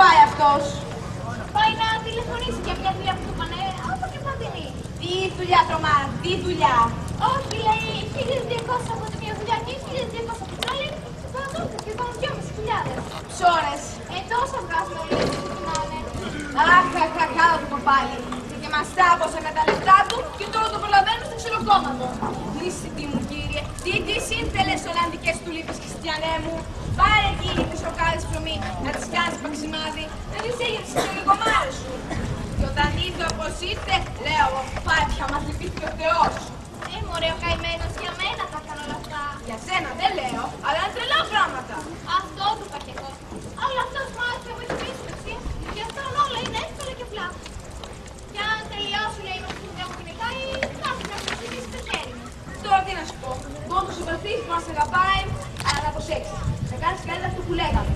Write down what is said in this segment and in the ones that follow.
πάει αυτός? Πάει να τηλεφωνήσει για μια δουλειά που του πάνε από την Παντινή. Τι δουλειά, τρομάρα, τι δουλειά? Όχι, λέει 1.200 από τη μια δουλειά και 1.200 από την άλλη. Και πάνω 2.500. Ψώρες. Τόσα βγάζουν όλοι οι κοινάνε. Αχ, το πω πάλι. Και μας τάπωσα κατά λεπτά του και τώρα το προλαβαίνω στο ξυλοκόμματο. Λύσιτη μου, κύριε, τι σύνθελες Ολλανδικές τουλίπες, Χριστιανέ μου. Πάρε εκείνη τη σοκάλη ψωμί να τις κάνεις παξιμάδι, να τις έγινες στις κομμάρες σου. Και όταν ήρθε όπως ήρθε, λέω εγώ, πάτια μας λυπήθηκε ο Θεός. Μωρέ, ο καημένος για μένα τα έκανε όλα αυτά. Για σένα δεν λέω, αλλά είναι τρελά πράγματα. Αυτό του είπα κι εγώ. Αλλά αυτός μάλιστα μου έχει πείσει. Γι' αυτό όλα είναι εύκολα και απλά. Και αν τελειώσει, λέει, με αυτό που κυνηγάει, θα έρθει να σου ζητήσει το χέρι μου. Τώρα τι να σου πω, μόνο το συμπαθείς που μας αγαπάει, αλλά να προσέξεις. Να κάνεις καλύτερα αυτό που λέγαμε.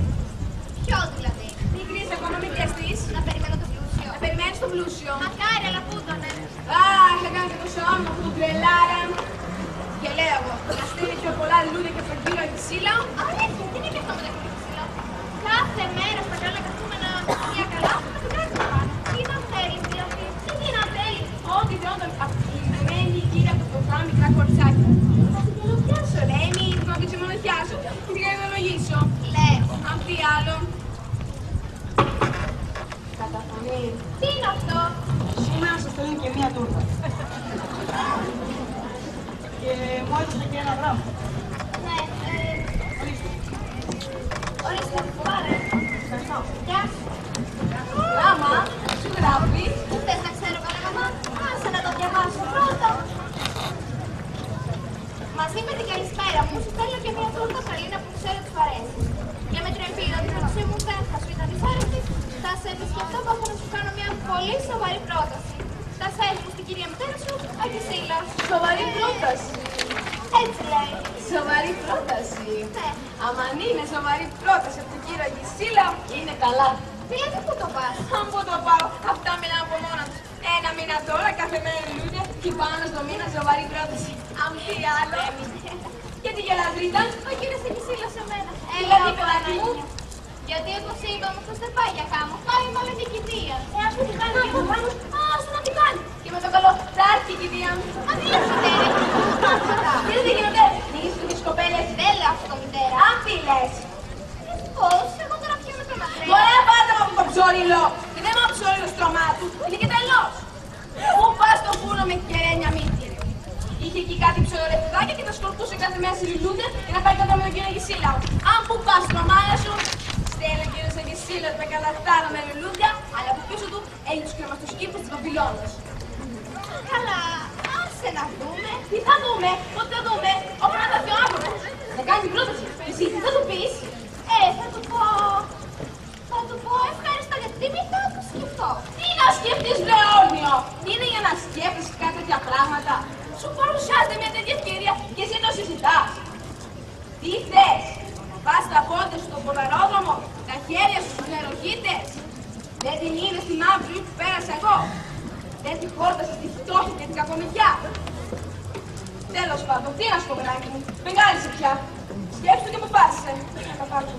Ποιο δηλαδή? Μην κρίνεις ακόμα, μην πιαστείς. Να περιμένω το πλούσιο. Να περιμένεις το πλούσιο. Μακάρι, αλλά πού τον Αχ, θα κάνω και το σώμα αυτό το τρελάρα. Και λέω εγώ, να στείλει πιο πολλά λουλούδια και φεγγύρο η ξύλα. Αλήθεια, τι είναι και αυτό με τα ξύλα? Κάθε μέρα στα καλά καθούμενα μια καλά, θα την κάνει πάνω. Τι να θέλει, δηλαδή, τι να θέλει. Ό,τι δεν τον αγαπημένη γύρα από το πάνω μικρά κοριτσάκια. Θα την καλοπιάσω, λέει, μην την ξεμονοχιάσω και την καλολογήσω. Λέω. Αν τι άλλο. Καταφανή. Τι είναι αυτό? Σήμερα σας στέλνει και μία τούρτα. Και μου έδωσε και ένα γράμμα. Ναι, ορίστε, πάρε. Ευχαριστώ. Γεια σου. Γράμμα, σου γράφει. Θες να ξέρω κανένα γράμμα? Άσε να το διαβάσω πρώτα. Μαζί με την καλησπέρα μου, σου στέλνω και μια τούρτα σαλίνα που ξέρω τους αρέσει. Και με την ελπίδα ότι η πρότασή μου δεν θα σου ήταν δυσάρεστη, θα σε επισκεφτώ που έχω να σου κάνω μια πολύ σοβαρή πρόταση. Θα σε έρθω στην κυρία μητέρα σου, Αγισίλα. Σοβαρή πρόταση. Έτσι λέει. Σοβαρή πρόταση. Ναι. Αμάν είναι σοβαρή πρόταση από την κύριο Αγισίλα, είναι καλά. Δηλαδή πού το πας? Αν πού το πάω, αυτά μιλάω από μόνα τους. Ένα μήνα τώρα, κάθε μέρα λουλούδια και πάνω στο μήνα σοβαρή πρόταση. Αν τι άλλο. Και τη γελαδρίδα. Ο κύριος Αγισίλα σε μένα. Δηλαδή, παιδάκι μου. Γιατί όπως είπαμε, αυτός δεν πάει για χάμο, πάει μάλλον για κηδεία. Ας μην την κάνει και εγώ πάνω, ας να την κάνει. Και με το καλό, θα έρθει η κηδεία μου. Μα τι λες μητέρα? Και δεν γίνονται, νύχεις του τις κοπέλες. Δεν λέω αυτό μητέρα. Αν τι λες. Πώς, εγώ τώρα πιάνω το μαθρέ. Ωραία πάτε από το ψωρίλο. Και δεν είμαι ο ψωρίλος τρομάτου, είναι και τελώς. Πού πας στο φούρνο με κεραίνια μύτη. Είχε εκεί κάτι ψωρολεφτάκια και τα σκορπούσε κάθε μέρα σε λουλούδια για να πάει κάτω με τον κύριο Αγισίλα. Αν πού πας τρομάρα σου, στέλνει ο κύριος Αγισίλας με καταφτάνα με λουλούδια, αλλά από πίσω του έχει τους κρεμαστοσκήπους της Βαβυλώνας. Καλά, άσε να δούμε. Τι θα δούμε, πότε θα δούμε, όπου να τα δει ο άνθρωπος. Θα κάνει την πρόταση. Εσύ τι θα του πεις? Θα του πω... Θα του πω ευχαριστώ για την τιμή, θα το σκεφτώ. Τι να σκεφτείς, βρε όρνιο! Είναι για να σκέφτεσαι κάτι τέτοια πράγματα. Σου παρουσιάζεται μια τέτοια ευκαιρία και εσύ το συζητάς. Τι θες, να πας τα πόδια σου στον ποδαρόδρομο, τα χέρια σου στους νεροχύτες. Δεν την είδες τη μαύρη που πέρασα εγώ. Δεν τη χόρτασες στη φτώχεια και την κακομοιριά. Τέλος πάντων, τι να σου πω, παιδάκι μου, μεγάλησε πια. Σκέψου και αποφάσισε. Θα πάρω.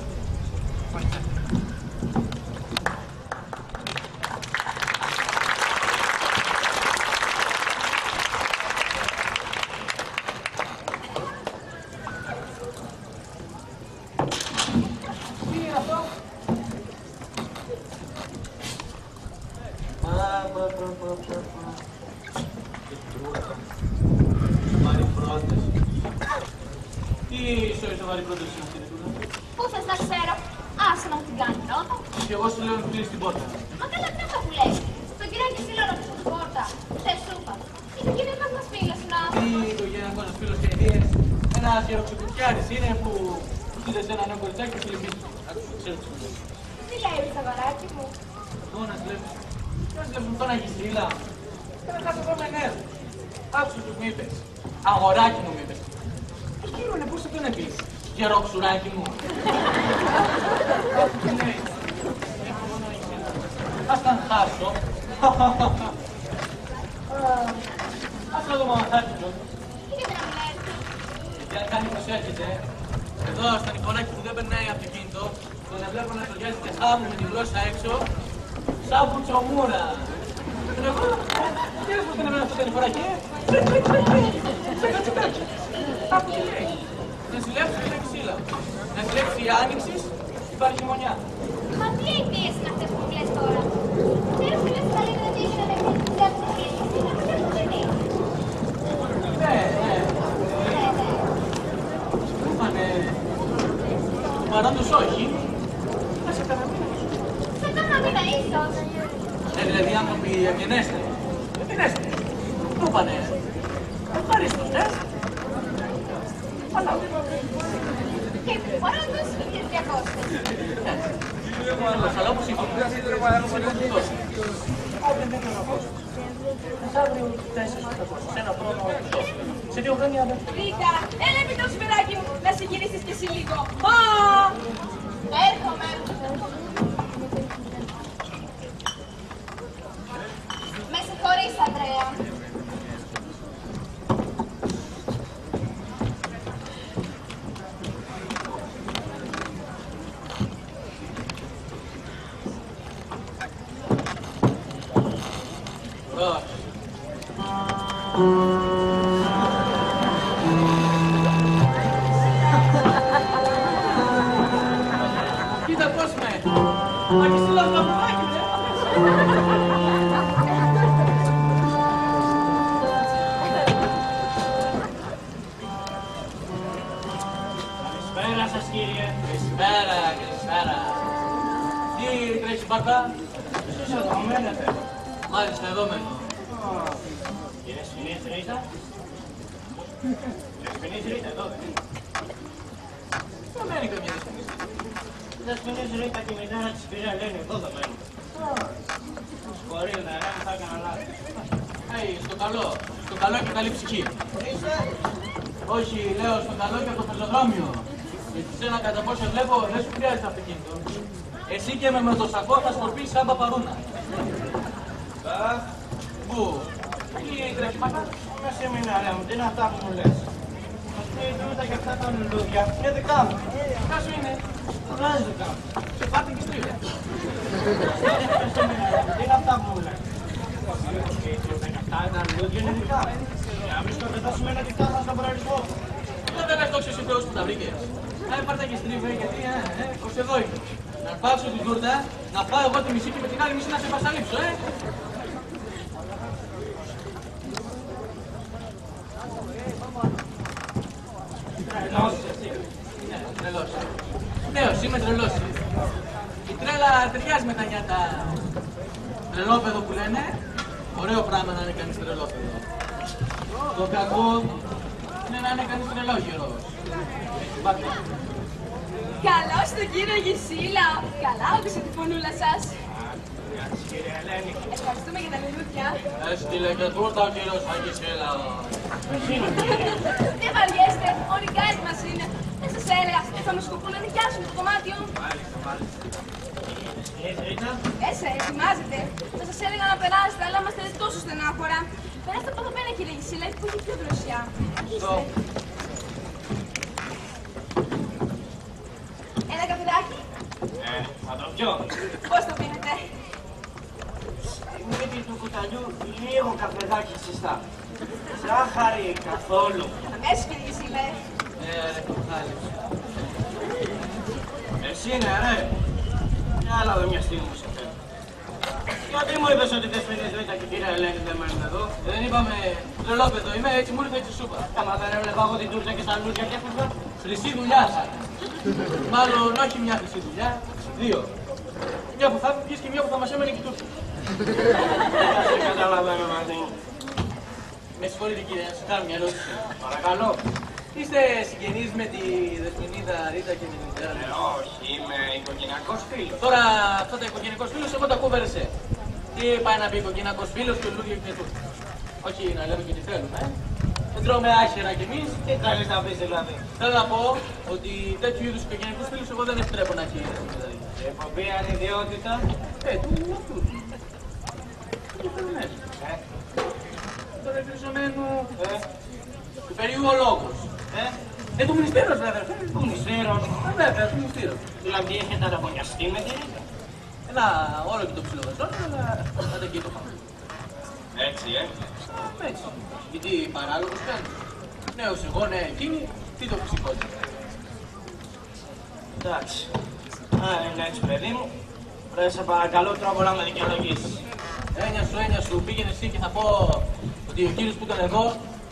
Σοβαρή πρόταση αυτή, Πού θες να ξέρω, άσε να μου την κάνει πρώτα. και εγώ σου λέω να κλείσεις την πόρτα. Μα καλά, τι αυτό που λες. Στον κύριο Αγισίλα να πίσω την πόρτα. Θες σούπα. Είναι ο κύριος μας φίλος να... Τι οικογενειακός μας φίλος και αιτίες. Ένας γεροξοκουκιάρης είναι που στείλε σε ένα νέο κοριτσάκι και φιλιππίζει. Άκουσα, ξέρω τι σου λέει. Τι λέει ο Σαβαράκι μου. Να βλέπουν τον Αγισίλα. Και μετά το βρω με νέο. Άκουσα τι μου είπες. Αγοράκι μου είπες. Κύριε, πώς θα τον πεις. Γεροξουράκι μου. Τι λέει. Ας τον χάσω. Ας το δούμε μαθάκι του. Γιατί να μου λες. Γιατί αν κάνει πως έρχεται, εδώ στα Νικολάκη που δεν περνάει από το κινητό, στον βλέπω να σοριάζει και χάμου με τη γλώσσα έξω, σαν πουτσομούρα. Εγώ, ξέρεις πως δεν έμενα αυτό την φορά και... Σε κατσικάκι. Άκου τι λέει. Να συλλέψει και τα ξύλα. Να συλλέψει η άνοιξης υπάρχει μονιά. Μα τι αιτίες είναι αυτές που λες τώρα. Ξέρεις ότι λες καλή να δεις να συλλέψει και δεν είναι. Ναι. Μου είπανε... Παρόντως όχι. Θα σε καταμείνεις. Σε κανένα ίσως. Δηλαδή άνθρωποι ευγενέστεροι. Ευγενέστεροι. Μου είπανε... Ευχαρίστως, ναι. Αλλά... Και παρόντως 1200. Αλλά όπως είπα, αύριο δεν είναι να πω. Αύριο 400, ένα χρόνο, σε 2 χρόνια δεν. Ρίτα, έλα επιτός παιδάκι μου, να συγκινήσεις κι εσύ λίγο. Έρχομαι. Με συγχωρείς, Ανδρέα. Κοίτα πώς με. Μα και στείλω το παπουδάκι, ναι. Καλησπέρα σας, κύριε. Καλησπέρα. Τι τρέχει μπάρκα? Εσείς εδώ μένετε. Μάλιστα, εδώ μένω. Κύριε Σφινής Ρίτα. Κύριε Σφινής Ρίτα, εδώ δεν είναι. Δεν μένει καμία στιγμή. Κύριε Σφινής Ρίτα και η μητέρα της κυρία Ελένη, εδώ δεν μένουν. Συγχωρείτε, ρε, μου θα έκανα λάθος. Στο καλό και καλή ψυχή. Όχι, λέω στο καλό και από το πεζοδρόμιο. Γιατί σένα κατά πόσο βλέπω δεν σου χρειάζεται αυτοκίνητο. Εσύ και με το σακό θα σκορπίσεις σαν παπαρούνα. Πού? Τι τρέχει μάκα? Με σεμινάρια μου, τι είναι αυτά που μου λες. Μας πει η Τούτα και αυτά τα λουλούδια. Είναι δικά μου. Δικά σου είναι. Βγάζει δικά μου. Σε πάτε και στρίβε. Με σεμινάρια μου, τι είναι αυτά που μου λες. Η Τούτα και αυτά τα λουλούδια είναι δικά μου. Για να μην σκορπετάσουμε ένα δικά σας στον προορισμό. Δεν λες τόξες οι Θεός που τα βρήκες. Πάρτε και στρίβε γιατί ως εδώ είναι. Να αρπάξω την τούρτα, να πάω εγώ τη μισή και με την άλλη μισή να σε βασαλείψω, Τρελός εσύ. Ναι, τρελός. Νέος, είμαι τρελός. Η τρέλα ταιριάζει με τα νιάτα. Τρελόπεδο που λένε, ωραίο πράγμα να είναι κανείς τρελόπεδο. Το κακό είναι να είναι κανείς τρελόγερος. Καλώς τον κύριο Γυσίλα. Καλά άκουσα τη φωνούλα σας. Κάτσε, κύριε Ελένη. Ευχαριστούμε για τα λουλούδια. Έστειλε και τούρτα ο κύριος Αγγισέλα. Ποιος είναι, κύριε. Δεν βαριέστε, ο Νικάης μας είναι. Δεν σας έλεγα, θα με σκοπούν να νοικιάσουν το δωμάτιο. Μάλιστα. Ρίτα. Ετοιμάζετε. Θα σας έλεγα να περάσετε, αλλά είμαστε τόσο στενάχωρα. Περάστε από εδώ πέρα, κύριε Γυσίλα, που έχει πιο δροσιά. Αυτό. Ένα καφεδάκι. Θα το πιω. Πώς το πίνετε? Η μύτη του κουταλιού λίγο καφεδάκι συστά. Ζάχαρη καθόλου. Αμέσως, κύριε Γυσίλα. Ρε, κοφάλιψε. Εσύ ναι, ρε. Για άλλα εδώ μια στιγμή μου σε θέλω. Γιατί μου είπες ότι δεν σφινείς Ρίτα και η κυρία Ελένη δεν μένουν εδώ. Δεν είπαμε τρελόπεδο είμαι, έτσι μου ήρθε έτσι σούπα. Άμα δεν έβλεπα εγώ την τούρτα και τα λούδια και έφευγα. Χρυσή δουλειά θα είναι. Μάλλον όχι μια χρυσή δουλειά, δύο. Μια που θα βγεις και μια που θα μας έμενε και τούρτα. Δεν καταλαβαίνω μαζί. Με συγχωρείτε κύριε, να σας κάνω μια ερώτηση. Παρακαλώ. Είστε συγγενείς με τη Δεσποινίδα Ρίτα και με την μητέρα της? Όχι, είμαι οικογενειακός φίλος. Τώρα αυτό τα οικογενειακός φίλος, εγώ τα ακούω βερεσέ. Τι πάει να πει οικογενειακός φίλος και λουλούδια και τούρτα. Όχι να λέμε και τι θέλουμε, Δεν τρώμε άχυρα κι εμείς. Τι θέλεις να πεις δηλαδή. Θέλω να πω ότι τέτοιου είδους οικογενειακούς φίλους εγώ δεν επιτρέπω να έχει. Η εκπομπή ανιδιότητα. Του αυτού. Του φαινομένου. Του εργαζομένου. Του περίου ο λόγος. Του μνηστήρος βέβαια. Πού νηστήρος. Βέβαια, του μνηστήρος. Δηλαδή έχετε αραβωνιαστεί με τη Ρίτα. Ένα όλο και το ψιλοβαζόν, αλλά πάντα και το πάμε. Έτσι, Έτσι. Γιατί παράλογος κάνει. Νέος εγώ, ναι εκείνη, τι το φυσικότερο. Εντάξει. Αν είναι έτσι, παιδί μου, πρέπει σε παρακαλώ τρόπο να με δικαιολογήσεις. Έννοια σου, πήγαινε εσύ και θα πω ότι ο κύριος που ήταν εδώ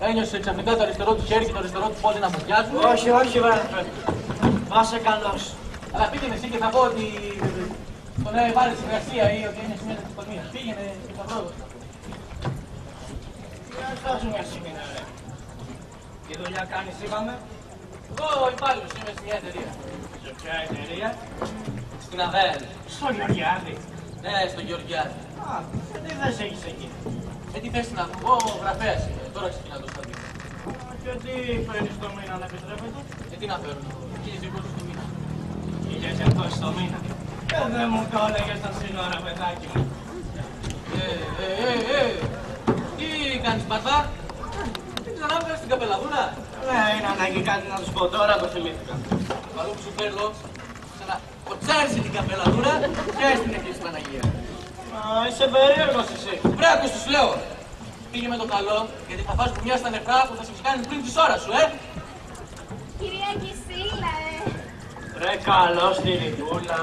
ένιωσε ξαφνικά το αριστερό του χέρι και το αριστερό του πόδι να μου πιάσουν. Όχι, βράδυ. Βάσε καλός. Αλλά πήγαινε εσύ και θα πω ότι τον έβαλε στην εργασία ή ότι είναι σημεία της οικονομίας. Πήγαινε και θα βρω. Τι μια σήμερα, ρε. Τι δουλειά κάνεις, είπαμε. Εγώ υπάλληλος είμαι σε μια εταιρεία. Σε ποια εταιρεία. Στην ΑΒΕΛ. Στο Γεωργιάδη. Ναι, στο Γεωργιάδη. Α, τι θες έχεις εκεί. Τι θέση να βγω, γραφέας είμαι. Τώρα ξεκινά το στάδιο. Και τι παίρνεις το μήνα να επιτρέπετε. Τι να φέρω, 1.200 το μήνα. 1.200 το μήνα. Δεν μου το έλεγες στα σύνορα, παιδάκι μου. Τι κάνεις πατά. Τι ξανά βγάζεις την καπελαδούρα. Ναι, είναι ανάγκη κάτι να τους πω τώρα, το θυμήθηκα. Καλό που σου φέρνω, ξανακοτσάρισε την καπελαδούρα και έστεινε και στην Παναγία. Α, είσαι περίεργος εσύ. Βρέακος τους λέω. Πήγε με το καλό, γιατί θα φας μια στα νεφρά που θα σε κάνει πριν της ώρας σου, Κυρία Κισίλα, Ρε καλώς τη Ρητούλα.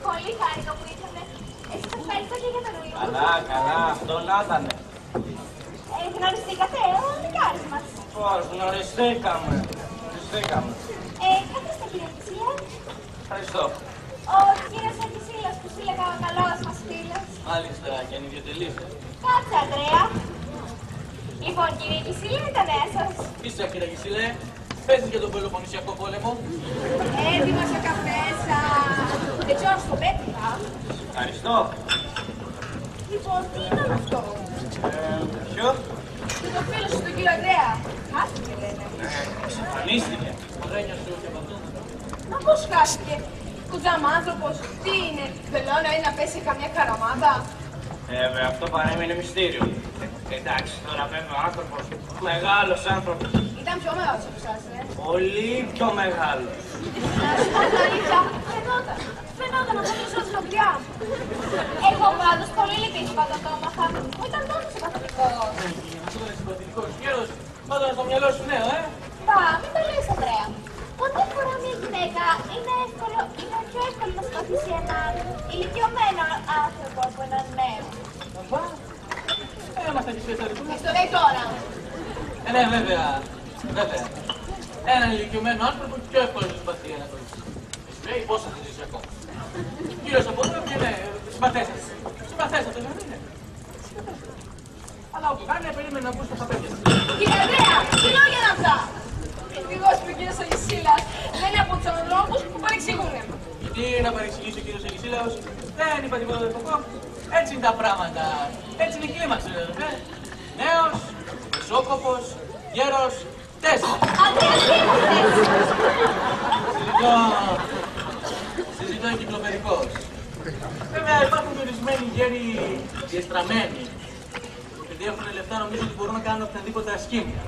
πολύ χάρηκα που ήρθατε. Σας ευχαριστώ και για τον ήλιο. Καλά, αυτό να ήτανε. Γνωριστήκατε, ο Νικάρης μας. Πώς, γνωριστήκαμε. Καθίστε κύριε Κισίλα. Ευχαριστώ. Ο κύριος Κισίλας που σου έλεγα ο καλός μας φίλος. Μάλιστα, και αν ιδιωτελείς. Κάτσε, Ανδρέα. Λοιπόν, κύριε Κισίλα, είναι τα νέα σας. Είσαι, κύριε Κισίλε, παίζεις για τον Πελοποννησιακό πόλεμο. Έτοιμος ο καφές σας. Δεν ξέρω στο πέτυχα. Ευχαριστώ. Λοιπόν, τι ήταν αυτό. Ποιο? Και το φίλο σου, τον κύριο Ανδρέα. Χάθηκε, λένε. Εξαφανίστηκε. Ρένια σου και από αυτό. Μα πώς χάθηκε. Κουτζαμάνθρωπος, τι είναι. Βελόνα είναι να πέσει σε καμιά καραμάδα. Βέβαια, αυτό παρέμεινε μυστήριο. Εντάξει, τώρα βέβαια ο άνθρωπος, μεγάλος άνθρωπος. Ήταν πιο μεγάλος από εσάς, Πολύ πιο μεγάλος. Να σου πω την αλήθεια, φαινόταν από το σώμα μακριά. Εγώ πάντως πολύ λυπής πάντα το έμαθα. Μου ήταν τόσο συμπαθητικός. Αυτό είναι συμπαθητικός γέρος, πάντα στο μυαλό σου νέο, Πα, μην το λες, Ανδρέα. Ό,τι αφορά μια γυναίκα, είναι πιο εύκολο να συμπαθήσει έναν ηλικιωμένο άνθρωπο από έναν νέο. Έμαθα και σχέση αριθμού. Στο λέει τώρα. Ναι, βέβαια. Έναν ηλικιωμένο άνθρωπο πιο εύκολο να συμπαθεί ένα κορίτσι. Εσύ λέει πόσο θα ζήσει ακόμα. Κύριος από εδώ και ναι, συμπαθέστατο, δεν είναι. Αλλά όπου κάνει, περίμενε να ακούσει τα παιδιά. Κύριε Ανδρέα, τι λόγια είναι αυτά. Ευτυχώς που ο κύριος Αγισίλας δεν είναι από τους ανθρώπους που παρεξηγούνε. Γιατί να παρεξηγήσει ο κύριος Αγισίλαος, δεν είπα τίποτα κακό. Έτσι είναι τα πράγματα. Έτσι είναι η κλίμαξη, ρε. Νέος, μεσόκοπος, γέρος, 4. Ανδρέα, τι είπατε. Συζητώ εγκυκλοπαιδικός. Βέβαια υπάρχουν ορισμένοι γέροι διεστραμμένοι. Επειδή έχουν λεφτά νομίζω ότι μπορούν να κάνουν οποιαδήποτε ασκήμια.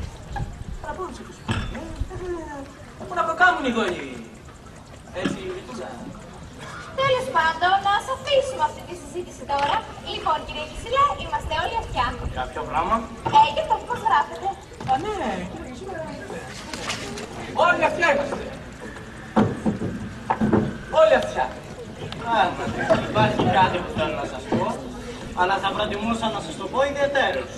Αλλά πού να ψηφίσουν. Πού να προκάμουν οι δόλοι. Έτσι, Ρητούλα. Τέλος πάντων, να σας αφήσουμε αυτή τη συζήτηση τώρα. Λοιπόν, κύριε Κισίλα, είμαστε όλοι αυτιά. Κάποιο πράγμα. Και αυτό πώς γράφετε. Α, ναι, κύριε Κισίλα. Όλοι αυτιά είμαστε. Όλοι αυτιά. Υπάρχει κάτι που θέλω να σας πω, αλλά θα προτιμούσα να σας το πω ιδιαιτέρως.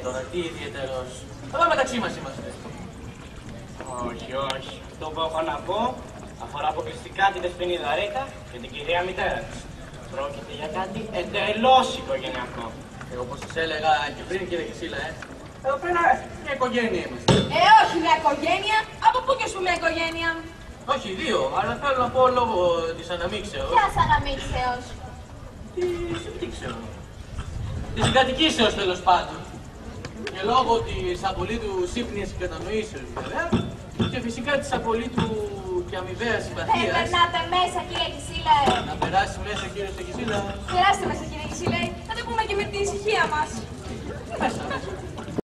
Τώρα τι ιδιαίτερος. Εδώ μεταξύ μας είμαστε. Όχι. Αυτό που έχω να πω αφορά αποκλειστικά την δεσποινίδα Ρίτα και την κυρία μητέρα της. Πρόκειται για κάτι εντελώς οικογενειακό. Εγώ όπως σας έλεγα και πριν, κύριε Κισίλα, εδώ πέρα μια οικογένεια είμαστε. Όχι μια οικογένεια. Από πού και σου μια οικογένεια. Όχι, δύο, αλλά θέλω να πω λόγω της αναμίξεως. Ποιας αναμίξεως. Της συμπτύξεως. Της συγκατοικήσεως τέλος πάντων. Και λόγω της απολύτου σύμπνοιας και κατανοήσεως βέβαια. Και φυσικά της απολύτου και αμοιβαίας συμπαθίας. Περνάτε μέσα, κύριε Κισίλα. Να περάσει μέσα, κύριε Κισίλα. Περάστε μέσα, κύριε Κισίλα. Θα το πούμε και με την ησυχία μας. Μέσα.